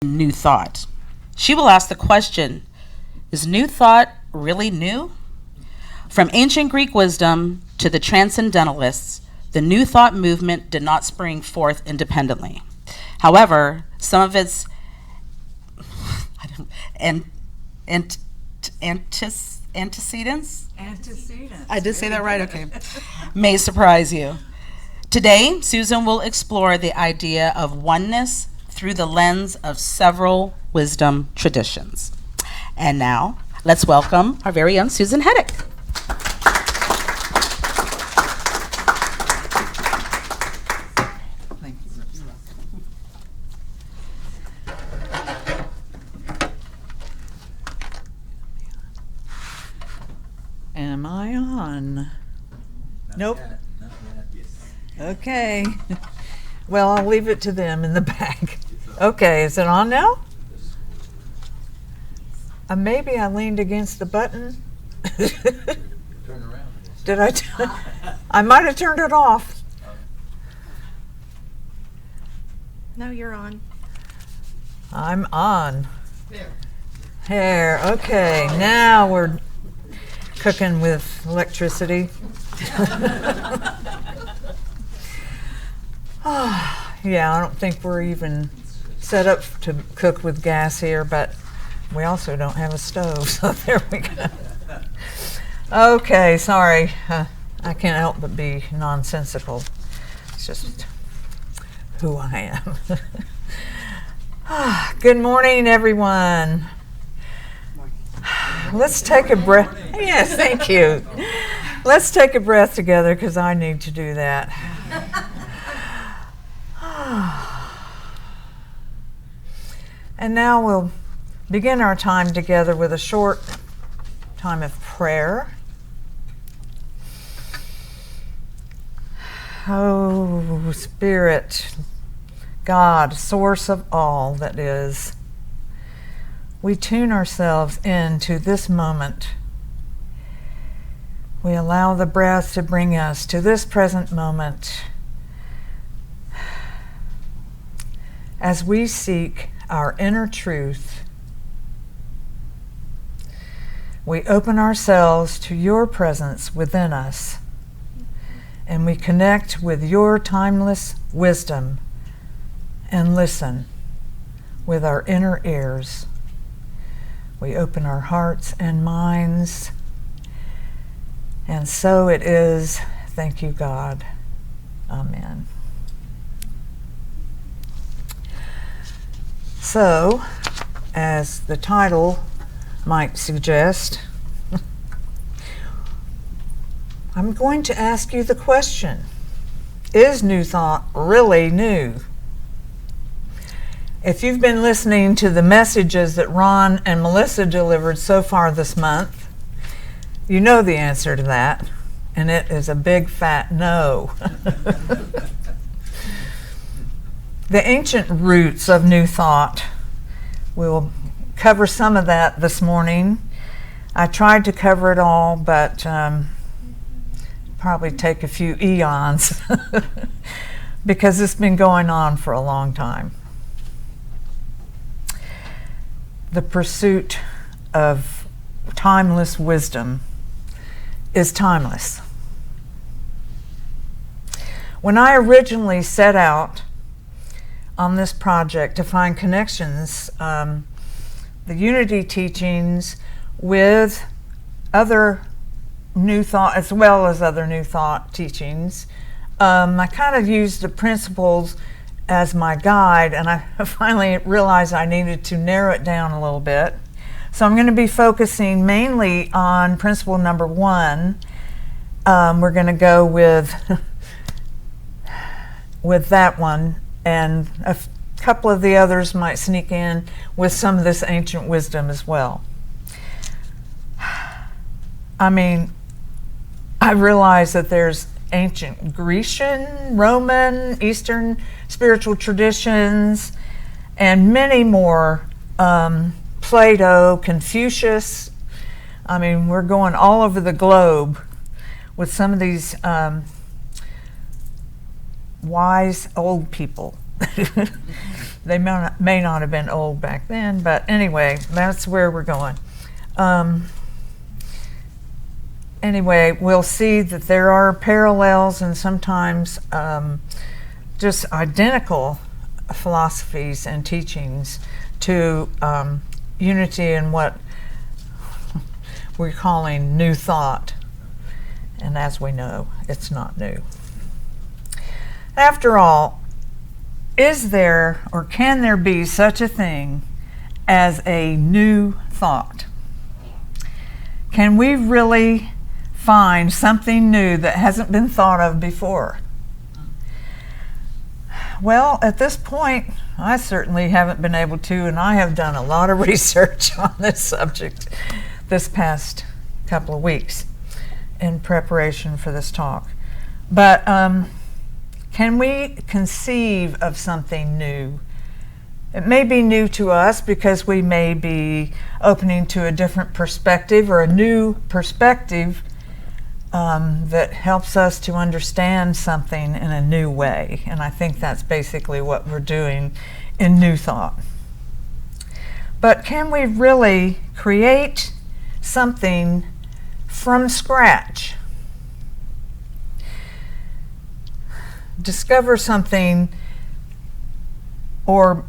New Thought. She will ask the question, is New Thought really new? From ancient Greek wisdom to the transcendentalists, the New Thought movement did not spring forth independently. However, some of its antecedents, I did say that right? Okay. May surprise you. Today, Susan will explore the idea of oneness through the lens of several wisdom traditions. And now, let's welcome our very own Susan Hettick. Thank you. Am I on? Nope. Okay. Well, I'll leave it to them in the back. Okay, is it on now? Maybe I leaned against the button. Turn around. Did I? I might have turned it off. No, you're on. I'm on. There. Okay, now we're cooking with electricity. Yeah, I don't think we're even set up to cook with gas here, but we also don't have a stove, so there we go. Okay, sorry. I can't help but be nonsensical. It's just who I am. Good morning, everyone. Let's take a breath. Yes, thank you. Let's take a breath together because I need to do that. And now we'll begin our time together with a short time of prayer. Oh, Spirit, God, source of all that is, we tune ourselves into this moment. We allow the breath to bring us to this present moment as we seek our inner truth. We open ourselves to your presence within us, and we connect with your timeless wisdom and listen with our inner ears. We open our hearts and minds, and so it is. Thank you, God. Amen. So, as the title might suggest, I'm going to ask you the question, is New Thought really new? If you've been listening to the messages that Ron and Melissa delivered so far this month, you know the answer to that, and it is a big fat no. The ancient roots of New Thought, we'll cover some of that this morning. I tried to cover it all, but probably take a few eons because it's been going on for a long time. The pursuit of timeless wisdom is timeless. When I originally set out on this project to find connections, the unity teachings with other New Thought as well as other New Thought teachings, I kind of used the principles as my guide, and I finally realized I needed to narrow it down a little bit. So I'm going to be focusing mainly on principle number 1. We're going to go with that one, and a couple of the others might sneak in with some of this ancient wisdom as well. I mean, I realize that there's ancient Grecian, Roman, Eastern spiritual traditions, and many more, Plato, Confucius. I mean, we're going all over the globe with some of these wise old people They may not have been old back then, but anyway, that's where we're going. Anyway, we'll see that there are parallels and sometimes just identical philosophies and teachings to unity and what we're calling new thought. And as we know, it's not new. After all, is there or can there be such a thing as a new thought? Can we really find something new that hasn't been thought of before? Well, at this point, I certainly haven't been able to, and I have done a lot of research on this subject this past couple of weeks in preparation for this talk. But can we conceive of something new? It may be new to us because we may be opening to a different perspective or a new perspective that helps us to understand something in a new way. And I think that's basically what we're doing in New Thought. But can we really create something from scratch? Discover something or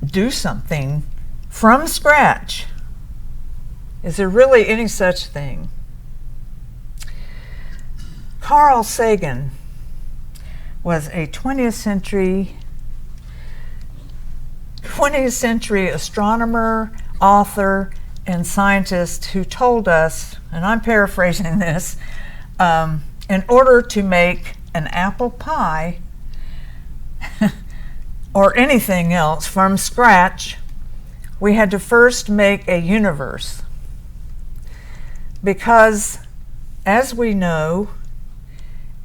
do something from scratch? Is there really any such thing? Carl Sagan was a 20th century astronomer, author, and scientist who told us, and I'm paraphrasing this, in order to make an apple pie or anything else from scratch, we had to first make a universe. Because, as we know,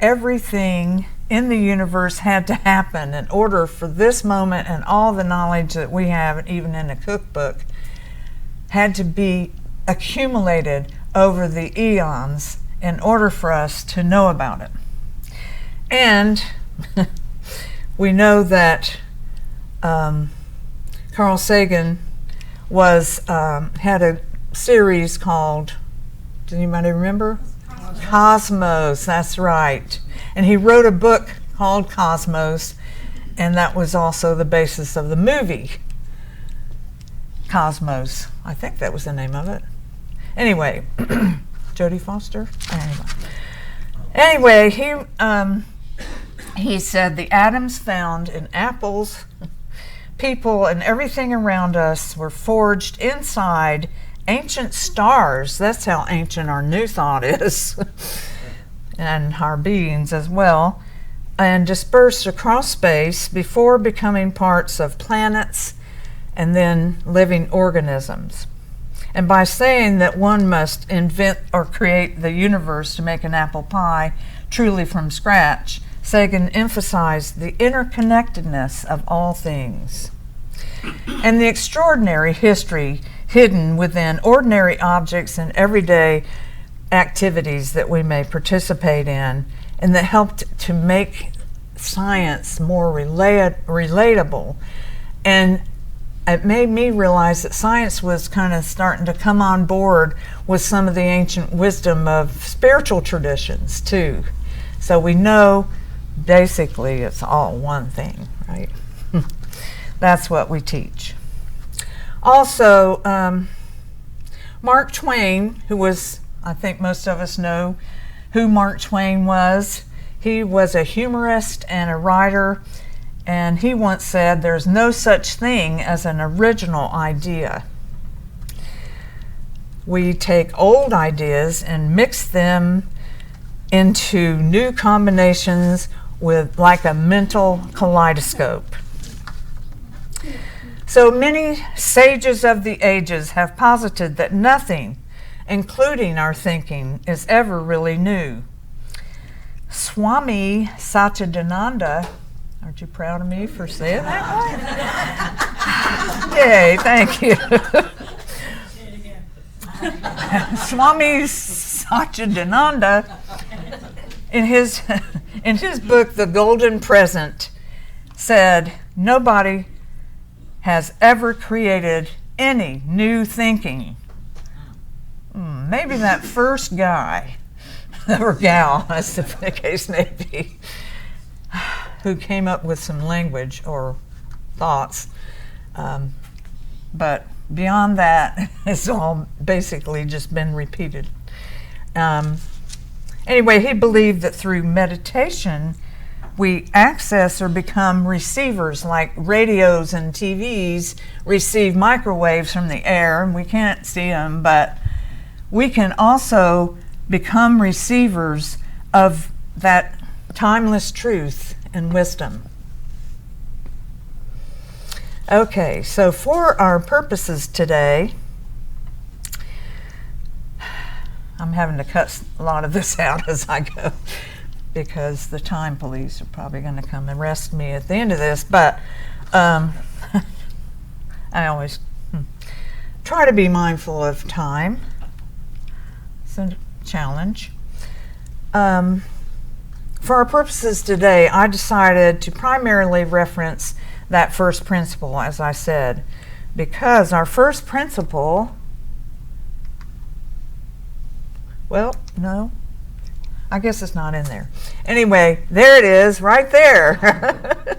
everything in the universe had to happen in order for this moment, and all the knowledge that we have, even in a cookbook, had to be accumulated over the eons in order for us to know about it. And we know that Carl Sagan had a series called, does anybody remember? Cosmos, that's right. And he wrote a book called Cosmos, and that was also the basis of the movie Cosmos. I think that was the name of it. Anyway, Jodie Foster? Anyway, he said the atoms found in apples, people, and everything around us were forged inside ancient stars. That's how ancient our new thought is, and our beings as well, and dispersed across space before becoming parts of planets and then living organisms. And by saying that one must invent or create the universe to make an apple pie truly from scratch, Sagan emphasized the interconnectedness of all things and the extraordinary history hidden within ordinary objects and everyday activities that we may participate in, and that helped to make science more relatable. And it made me realize that science was kind of starting to come on board with some of the ancient wisdom of spiritual traditions too. So we know basically it's all one thing, right? That's what we teach. Also, Mark Twain, who was, I think most of us know who Mark Twain was. He was a humorist and a writer, and he once said, "There's no such thing as an original idea. We take old ideas and mix them into new combinations with like a mental kaleidoscope." So many sages of the ages have posited that nothing, including our thinking, is ever really new. Swami Satchidananda, aren't you proud of me for saying that? Yay, thank you. Swami Satchidananda, in his book, The Golden Present, said, "Nobody has ever created any new thinking. Maybe that first guy, or gal, as the case may be, who came up with some language or thoughts. But beyond that, it's all basically just been repeated. Anyway, he believed that through meditation, we access or become receivers, like radios and TVs receive microwaves from the air, and we can't see them, but we can also become receivers of that timeless truth and wisdom. Okay, so for our purposes today, I'm having to cut a lot of this out as I go because the time police are probably going to come and arrest me at the end of this, but I always try to be mindful of time. It's a challenge. For our purposes today, I decided to primarily reference that first principle, as I said, because our first principle, well, no, I guess it's not in there. Anyway, there it is, right there.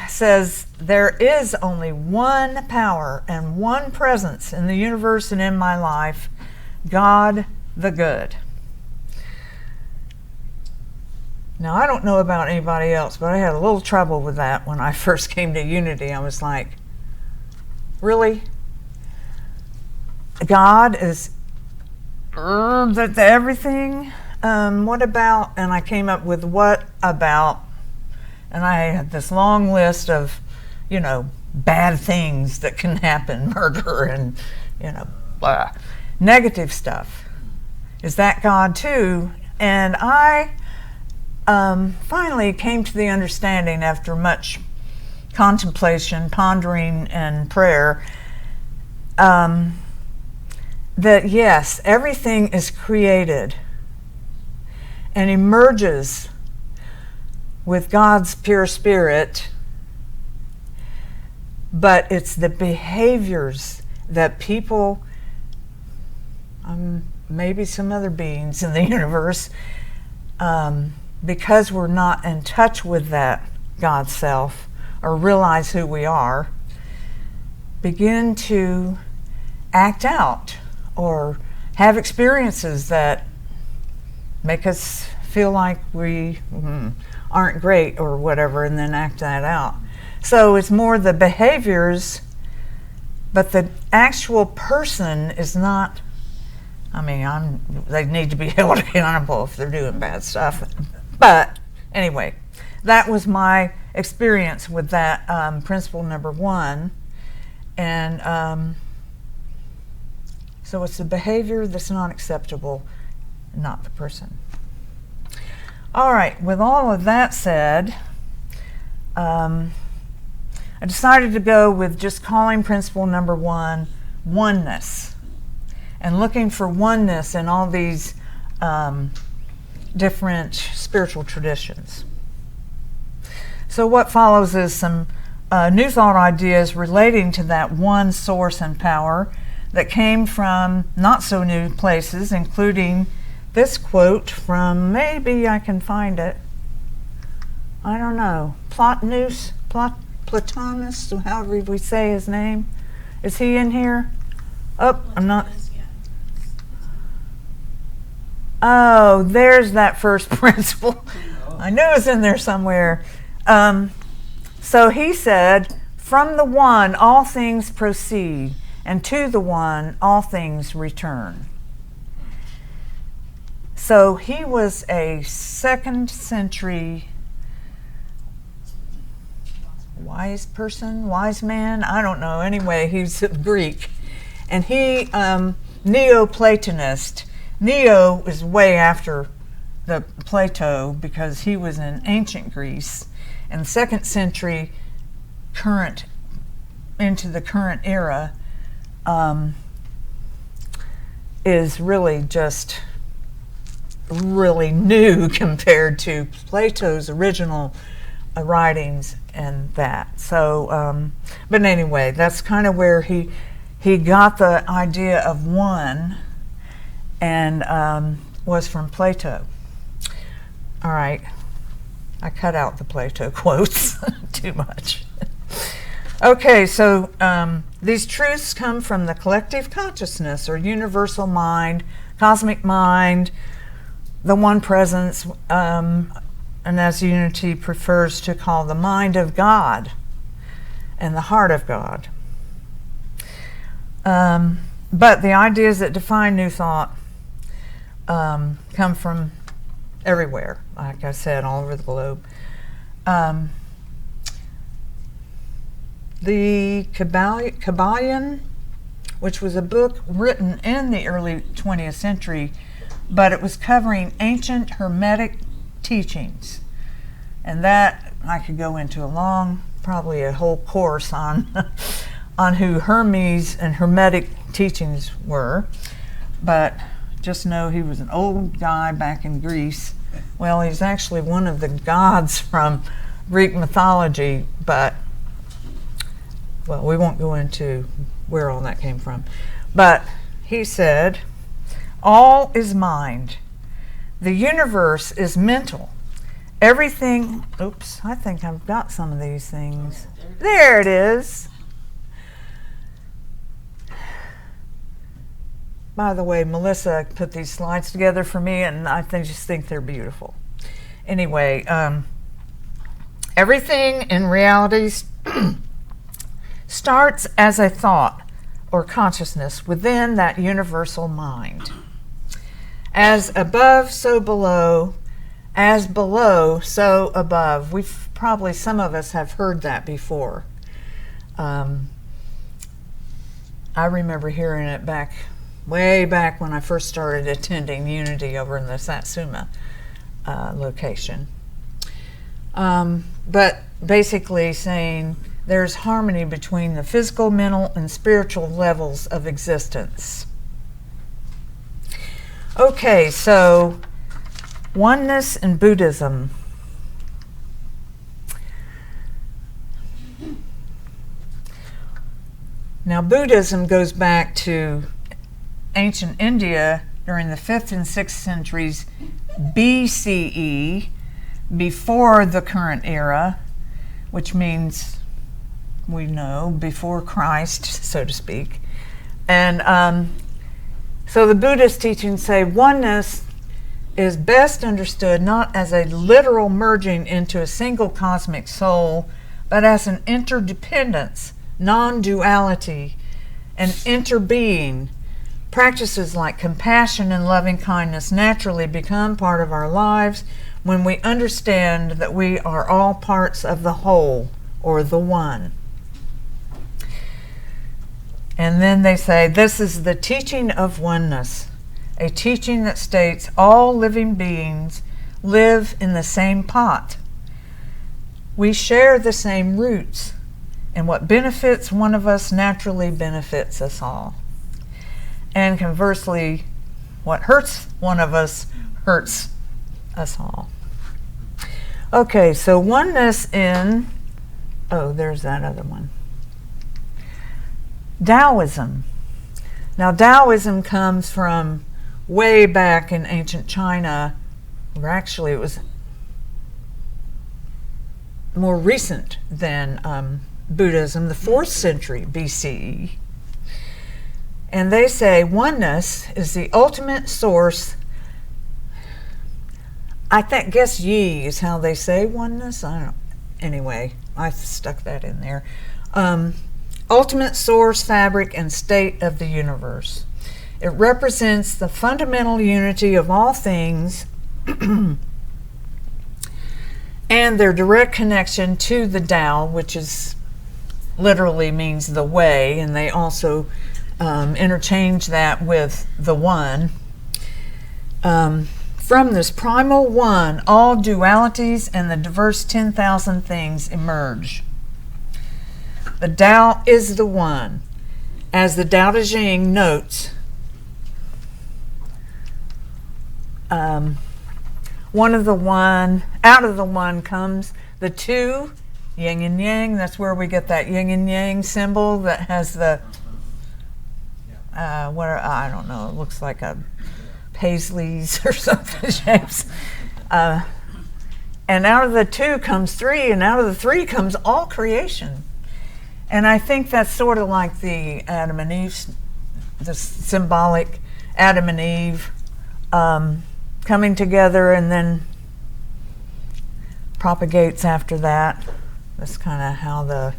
Says, there is only one power and one presence in the universe and in my life, God the Good. Now, I don't know about anybody else, but I had a little trouble with that when I first came to Unity. I was like, really? God is everything? What about? And I came up with what about? And I had this long list of, bad things that can happen, murder and, blah. Negative stuff. Is that God too? And I finally came to the understanding after much contemplation, pondering, and prayer that yes, everything is created and emerges with God's pure spirit, but it's the behaviors that people, maybe some other beings in the universe, because we're not in touch with that God self or realize who we are, begin to act out or have experiences that make us feel like we aren't great or whatever, and then act that out. So it's more the behaviors, but the actual person is not, they need to be held accountable if they're doing bad stuff. But anyway, that was my experience with that principle number one. And so it's the behavior that's not acceptable, not the person. All right, with all of that said, I decided to go with just calling principle number one oneness, and looking for oneness in all these different spiritual traditions. So what follows is some new thought ideas relating to that one source and power that came from not so new places, including this quote from, maybe I can find it, I don't know, Plotinus, however we say his name. Is he in here? Oh, I'm not. Oh, there's that first principle. I know it's in there somewhere. So he said, from the one all things proceed, and to the one all things return. So he was a 2nd century wise man, I don't know. Anyway, he's Greek. And he, Neoplatonist. Neo is way after the Plato because he was in ancient Greece. And 2nd century, into the current era, is really just really new compared to Plato's original writings. and that. So, but anyway, that's kind of where he got the idea of one, and was from Plato. All right, I cut out the Plato quotes too much. Okay, so these truths come from the collective consciousness or universal mind, cosmic mind, the one presence, and as Unity prefers to call the mind of God and the heart of God. But the ideas that define New Thought come from everywhere, like I said, all over the globe. The Kabbalion, which was a book written in the early 20th century, but it was covering ancient Hermetic teachings. And that I could go into probably a whole course on on who Hermes and Hermetic teachings were. But just know he was an old guy back in Greece. Well, he's actually one of the gods from Greek mythology, but well, we won't go into where all that came from. But he said, all is mind. The universe is mental. Everything, oops, I think I've got some of these things. There it is. By the way, Melissa put these slides together for me, and I just think they're beautiful. Anyway, everything in reality starts as a thought or consciousness within that universal mind. As above, so below. As below, so above. We've probably, some of us have heard that before. I remember hearing it way back when I first started attending Unity over in the Satsuma location. But basically saying there's harmony between the physical, mental, and spiritual levels of existence. Okay, so oneness in Buddhism. Now, Buddhism goes back to ancient India during the 5th and 6th centuries BCE, before the current era, which means, we know, before Christ, so to speak. And so the Buddhist teachings say oneness is best understood not as a literal merging into a single cosmic soul, but as an interdependence, non-duality, and interbeing. Practices like compassion and loving kindness naturally become part of our lives when we understand that we are all parts of the whole, or the one. And then they say, this is the teaching of oneness, a teaching that states all living beings live in the same pot. We share the same roots, and what benefits one of us naturally benefits us all. And conversely, what hurts one of us hurts us all. Okay, so oneness in, there's that other one. Taoism. Now, Taoism comes from way back in ancient China, or actually it was more recent than Buddhism, the 4th century BCE. And they say oneness is the ultimate source. Guess ye is how they say oneness. I don't know. Anyway, I stuck that in there. Ultimate source, fabric, and state of the universe. It represents the fundamental unity of all things and their direct connection to the Tao, which is literally means the way, and they also interchange that with the one. From this primal one, all dualities and the diverse 10,000 things emerge. The Tao is the one. As the Tao Te Ching notes, out of the one comes the two, yin and yang. That's where we get that yin and yang symbol that has the, I don't know, it looks like a Paisley's or something shapes. And out of the two comes three, and out of the three comes all creation. And I think that's sort of like the Adam and Eve, the symbolic Adam and Eve coming together and then propagates after that. That's kind of how the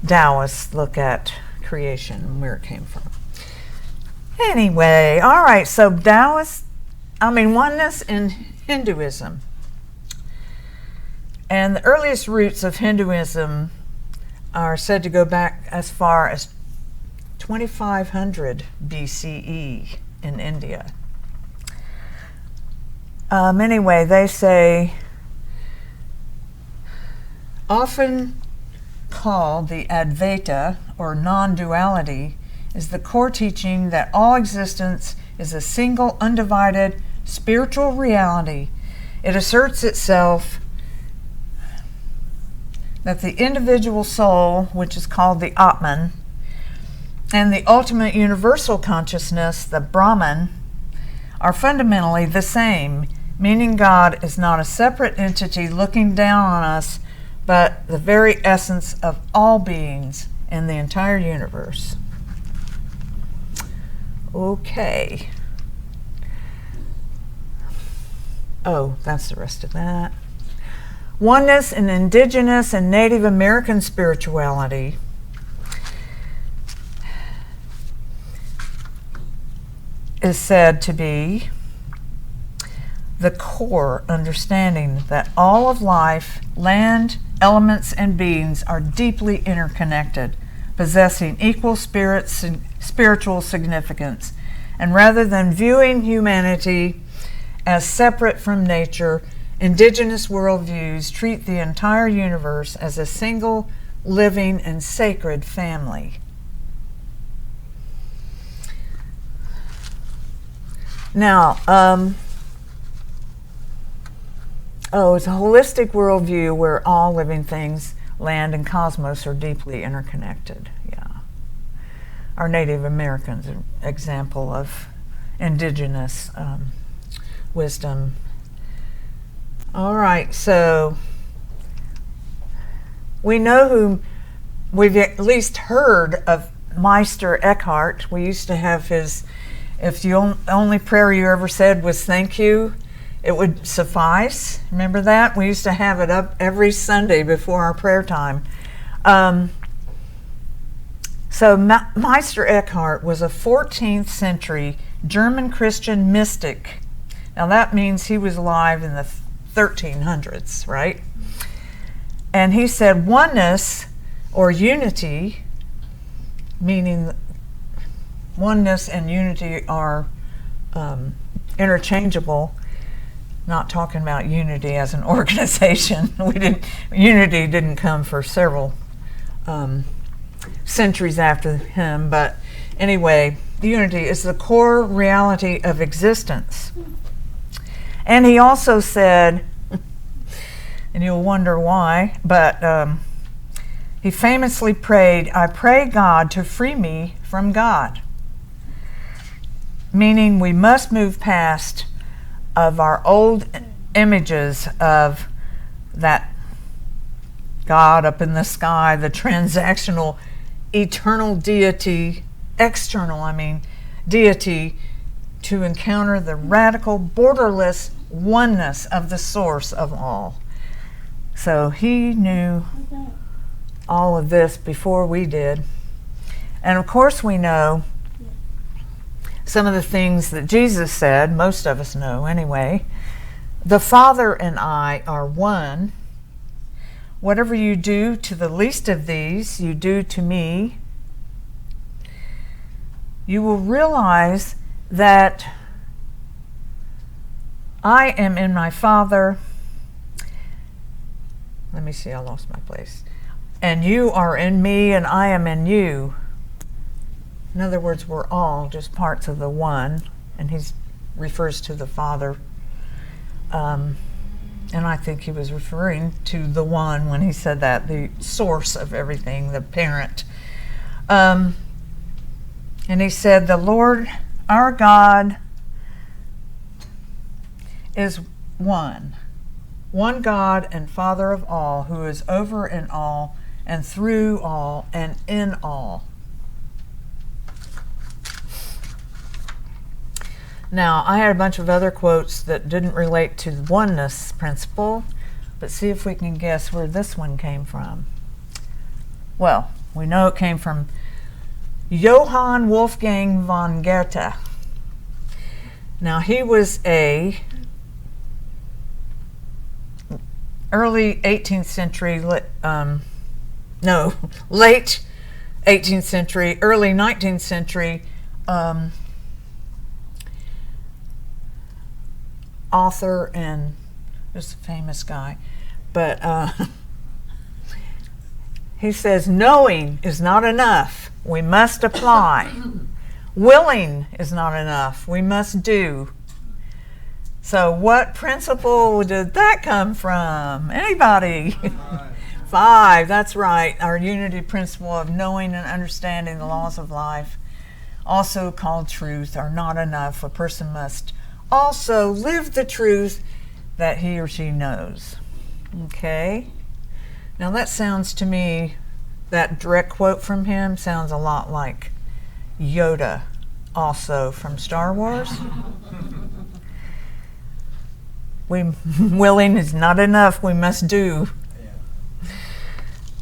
Taoists look at creation and where it came from. Anyway, all right, so oneness in Hinduism. And the earliest roots of Hinduism are said to go back as far as 2500 BCE in India. Anyway, they say, often called the Advaita, or non-duality, is the core teaching that all existence is a single, undivided, spiritual reality. It asserts itself that the individual soul, which is called the Atman, and the ultimate universal consciousness, the Brahman, are fundamentally the same, meaning God is not a separate entity looking down on us, but the very essence of all beings in the entire universe. Okay. Oh, that's the rest of that. Oneness in indigenous and Native American spirituality. Is said to be the core understanding that all of life, land, elements, and beings are deeply interconnected, possessing equal spiritual significance. And rather than viewing humanity as separate from nature, indigenous worldviews treat the entire universe as a single, living, and sacred family. Now, it's a holistic worldview where all living things, land, and cosmos are deeply interconnected. Yeah. Our Native Americans, an example of indigenous wisdom. All right, so we know who, we've at least heard of Meister Eckhart. We used to have his, if the only prayer you ever said was thank you, it would suffice. Remember that? We used to have it up every Sunday before our prayer time. So Meister Eckhart was a 14th century German Christian mystic. Now that means he was alive in the 1300s, right? And he said oneness or unity, meaning oneness and unity are interchangeable. Not talking about unity as an organization. Unity didn't come for several centuries after him, but anyway, unity is the core reality of existence. And he also said, and you'll wonder why, but he famously prayed, "I pray God to free me from God," meaning we must move past of our old images of that God up in the sky, the transactional, eternal deity, deity, to encounter the radical, borderless oneness of the source of all. So he knew all of this before we did. And of course we know some of the things that Jesus said, most of us know anyway. The Father and I are one. Whatever you do to the least of these, you do to me. You will realize that I am in my Father. Let me see, I lost my place. And you are in me, and I am in you. In other words, we're all just parts of the one, and he refers to the Father. And I think he was referring to the one when he said that, the source of everything, the parent. And he said, the Lord our God is one God and Father of all, who is over in all and through all and in all. Now, I had a bunch of other quotes that didn't relate to the oneness principle, but see if we can guess where this one came from. Well, we know it came from Johann Wolfgang von Goethe. Now, he was a early 18th century, late 18th century, early 19th century author, and just a famous guy. But he says, knowing is not enough. We must apply. Willing is not enough. We must do. So what principle did that come from? Anybody? 5, that's right. Our unity principle of knowing and understanding the laws of life, also called truth, are not enough. A person must also live the truth that he or she knows. Okay? Now that sounds to me, that direct quote from him sounds a lot like Yoda, also from Star Wars. Willing is not enough, we must do.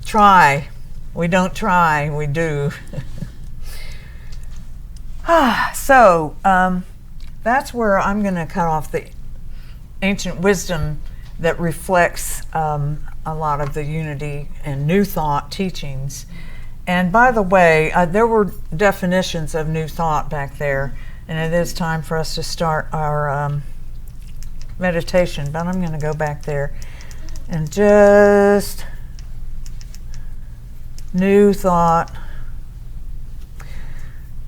Try. We don't try, we do. So, that's where I'm going to cut off the ancient wisdom that reflects a lot of the unity and New Thought teachings. And by the way, there were definitions of New Thought back there, and it is time for us to start our meditation, but I'm going to go back there and just New Thought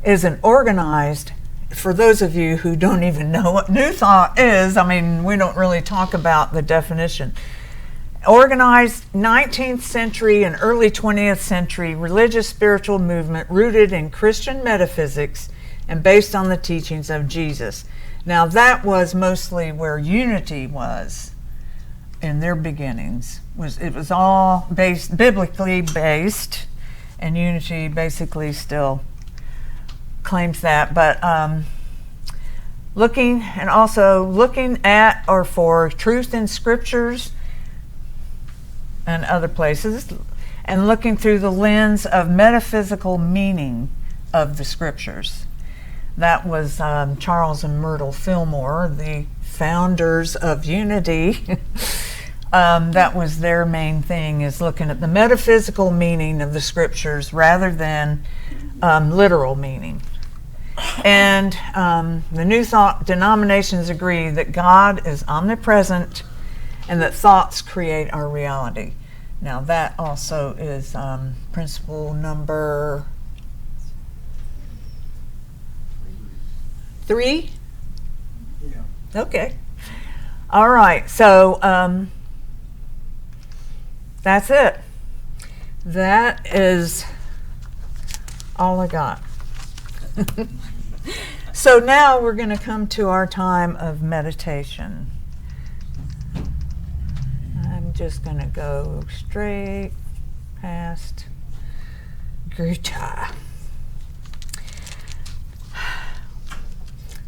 is an organized, for those of you who don't even know what New Thought is, I mean, we don't really talk about the definition. Organized 19th century and early 20th century religious spiritual movement rooted in Christian metaphysics and based on the teachings of Jesus. Now that was mostly where unity was in their beginnings. It was all based, biblically based, and unity basically still claims that, but looking at or for truth in scriptures and other places, and looking through the lens of metaphysical meaning of the scriptures. That was Charles and Myrtle Fillmore, the founders of unity. That was their main thing, is looking at the metaphysical meaning of the scriptures rather than literal meaning. And the New Thought denominations agree that God is omnipresent and that thoughts create our reality. Now that also is principle number 3? Yeah. Okay. All right, so that's it. That is all I got. So now we're going to come to our time of meditation. I'm just going to go straight past Greta.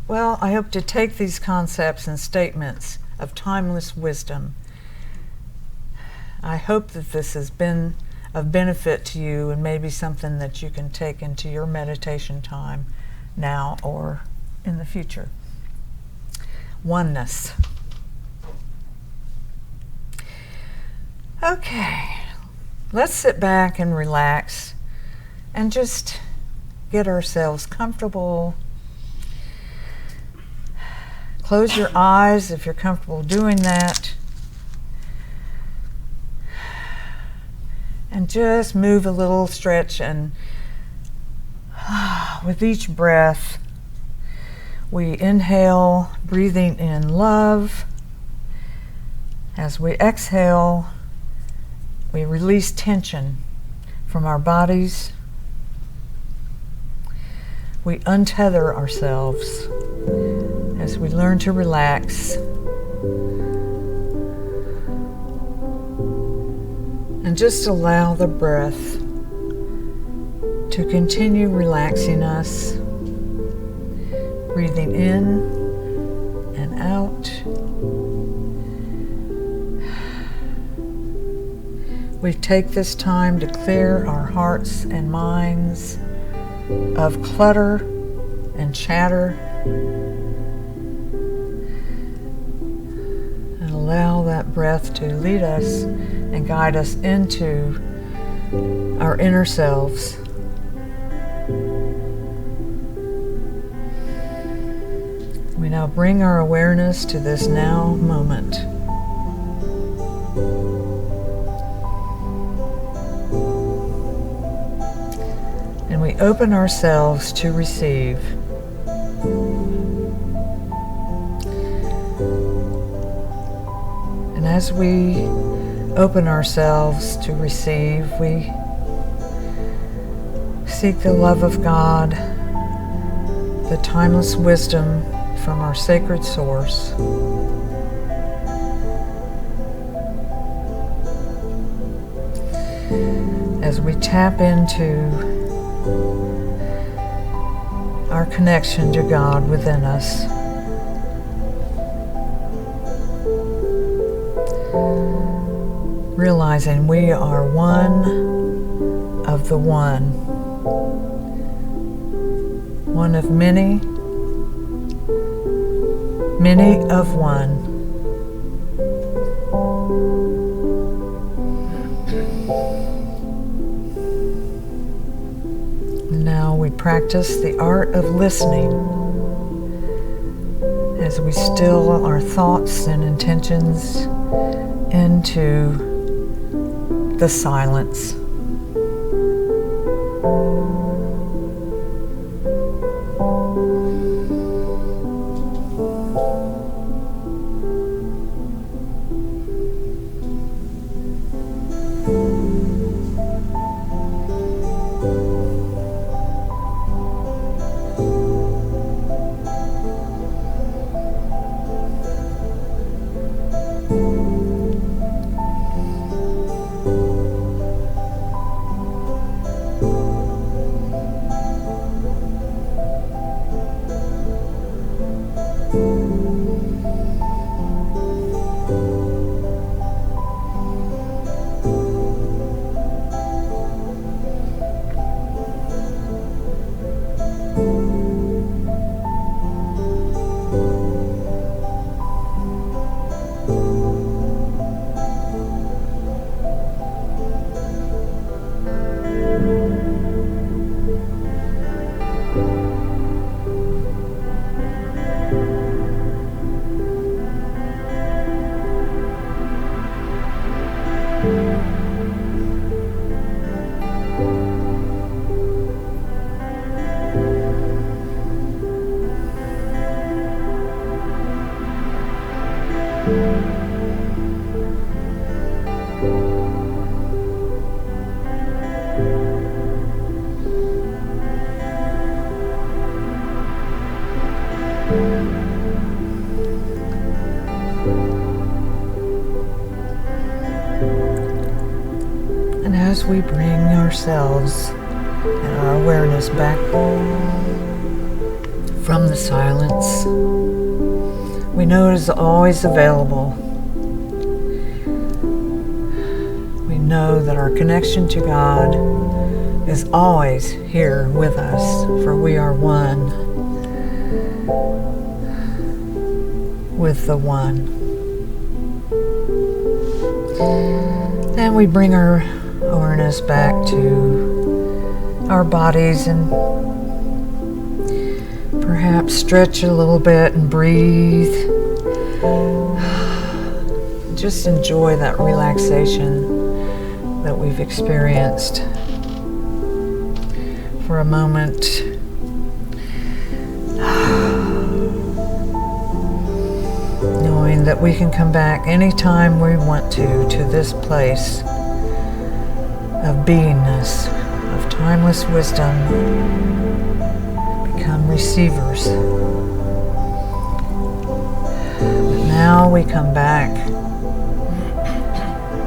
Well, I hope to take these concepts and statements of timeless wisdom. I hope that this has been of benefit to you and maybe something that you can take into your meditation time now or in the future. Oneness. Okay, let's sit back and relax and just get ourselves comfortable. Close your eyes if you're comfortable doing that. And just move a little, stretch, and with each breath, we inhale, breathing in love, As we exhale, we release tension from our bodies. We untether ourselves as we learn to relax and just allow the breath to continue relaxing us, breathing in and out. We take this time to clear our hearts and minds of clutter and chatter and allow that breath to lead us and guide us into our inner selves. We now bring our awareness to this now moment. And we open ourselves to receive. And as we open ourselves to receive, we seek the love of God, the timeless wisdom from our sacred source. As we tap into our connection to God within us. Realizing we are one of the one. One of many, many of one. Now we practice the art of listening as we still our thoughts and intentions into the silence. And as we bring ourselves and our awareness back from the silence, we know it is always available. We know that our connection to God is always here with us, for we are one with the one. And we bring our awareness back to our bodies and perhaps stretch a little bit and breathe. Just enjoy that relaxation that we've experienced for a moment. Knowing that we can come back anytime we want to this place of beingness, of timeless wisdom, become receivers. But now we come back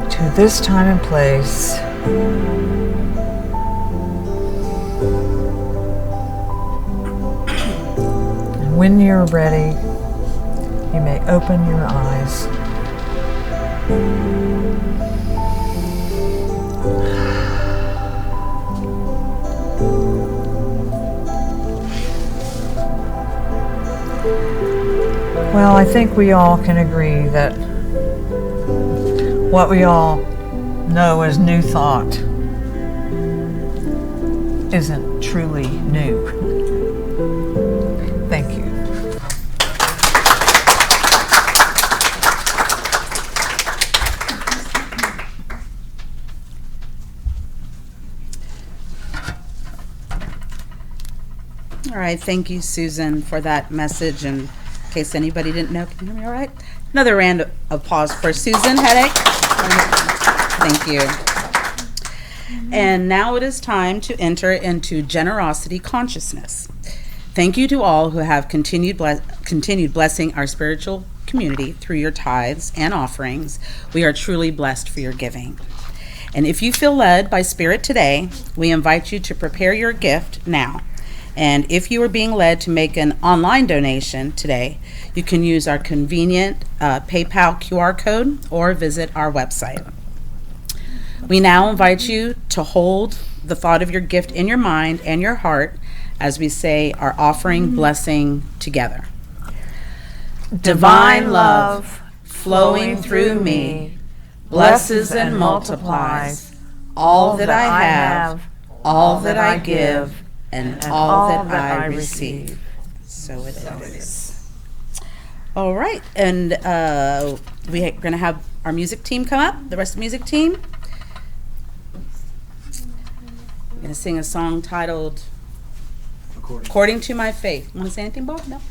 to this time and place and when you're ready, you may open your eyes. Well, I think we all can agree that what we all know as new thought isn't truly new. Thank you. All right, thank you, Susan, for that message. And in case anybody didn't know, can you hear me all right? Another round of applause for Susan Hettick. Thank you. And now it is time to enter into generosity consciousness. Thank you to all who have continued blessing our spiritual community through your tithes and offerings. We are truly blessed for your giving. And if you feel led by Spirit today, we invite you to prepare your gift now. And if you are being led to make an online donation today, you can use our convenient PayPal QR code or visit our website. We now invite you to hold the thought of your gift in your mind and your heart as we say our offering blessing together. Divine love flowing through me blesses and multiplies all that I have, all that I give, and all that I receive. So it is. All right, and we're going to have our music team come up, the rest of the music team. We're going to sing a song titled According to My Faith. Want to say anything, Bob? No?